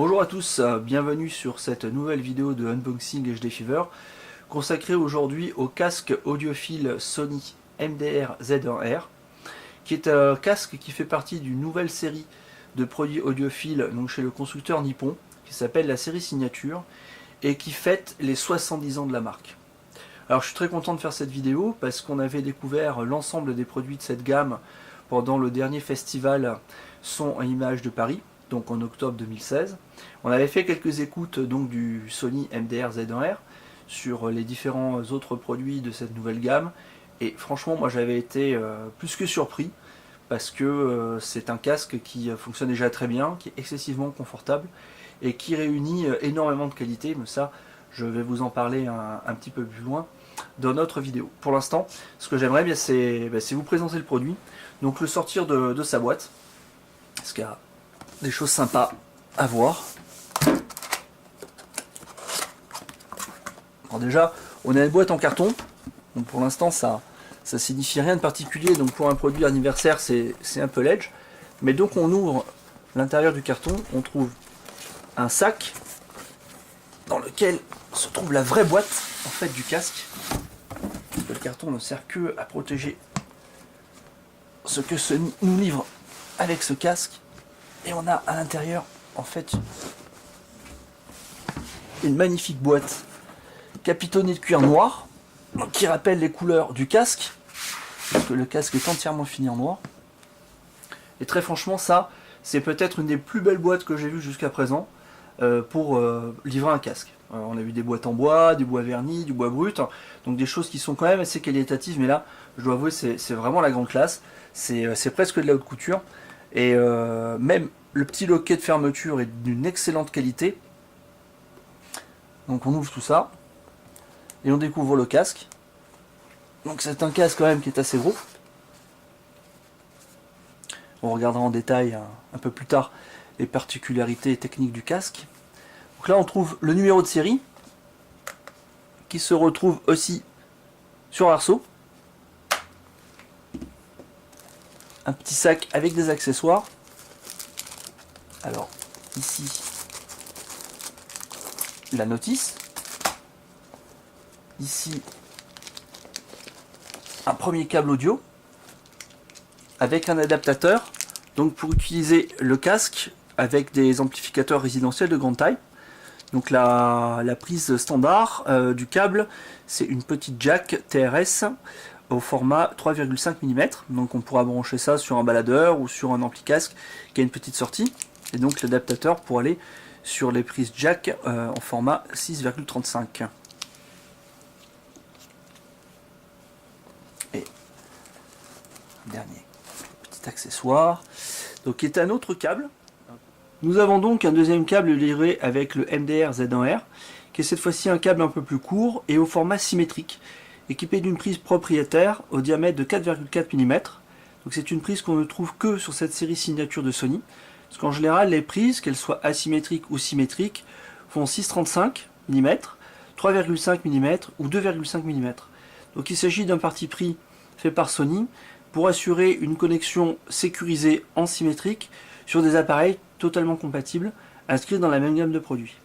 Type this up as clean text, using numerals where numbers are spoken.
Bonjour à tous, bienvenue sur cette nouvelle vidéo de Unboxing HD Fever consacrée aujourd'hui au casque audiophile Sony MDR Z1R qui est un casque qui fait partie d'une nouvelle série de produits audiophiles donc chez le constructeur nippon qui s'appelle la série Signature et qui fête les 70 ans de la marque. Alors je suis très content de faire cette vidéo parce qu'on avait découvert l'ensemble des produits de cette gamme pendant le dernier festival Son et Images de Paris, donc en octobre 2016. On avait fait quelques écoutes donc du Sony MDR Z1R sur les différents autres produits de cette nouvelle gamme et franchement moi j'avais été plus que surpris parce que c'est un casque qui fonctionne déjà très bien, qui est excessivement confortable et qui réunit énormément de qualité, mais ça je vais vous en parler un petit peu plus loin dans notre vidéo. Pour l'instant, ce que j'aimerais bien c'est vous présenter le produit, donc le sortir de sa boîte, parce qu'il y a des choses sympas à voir. Alors déjà, on a une boîte en carton, donc pour l'instant ça signifie rien de particulier, donc pour un produit anniversaire c'est un peu ledge, mais donc on ouvre l'intérieur du carton, on trouve un sac dans lequel se trouve la vraie boîte en fait du casque. Le carton ne sert que à protéger ce que Sony nous livre avec ce casque, et on a à l'intérieur en fait une magnifique boîte capitonnée de cuir noir qui rappelle les couleurs du casque, parce que le casque est entièrement fini en noir. Et très franchement, ça c'est peut-être une des plus belles boîtes que j'ai vues jusqu'à présent pour livrer un casque. On a vu des boîtes en bois, du bois verni, du bois brut, donc des choses qui sont quand même assez qualitatives, mais là je dois avouer c'est vraiment la grande classe, c'est presque de la haute couture, et même le petit loquet de fermeture est d'une excellente qualité. Donc on ouvre tout ça et on découvre le casque. Donc c'est un casque quand même qui est assez gros. On regardera en détail un peu plus tard les particularités techniques du casque. Donc là on trouve le numéro de série qui se retrouve aussi sur l'arceau. Un petit sac avec des accessoires. Alors ici la notice. Ici un premier câble audio avec un adaptateur donc pour utiliser le casque avec des amplificateurs résidentiels de grande taille. Donc la prise standard du câble, c'est une petite jack TRS au format 3,5 mm. Donc on pourra brancher ça sur un baladeur ou sur un ampli casque qui a une petite sortie. Et donc l'adaptateur pour aller sur les prises jack en format 6,35. Et dernier petit accessoire, donc qui est un autre câble. Nous avons donc un deuxième câble livré avec le MDR Z1R, qui est cette fois-ci un câble un peu plus court et au format symétrique, équipé d'une prise propriétaire au diamètre de 4,4 mm. Donc c'est une prise qu'on ne trouve que sur cette série Signature de Sony, parce qu'en général les prises, qu'elles soient asymétriques ou symétriques, font 6,35 mm, 3,5 mm ou 2,5 mm. Donc il s'agit d'un parti pris fait par Sony pour assurer une connexion sécurisée en symétrique sur des appareils totalement compatibles inscrits dans la même gamme de produits.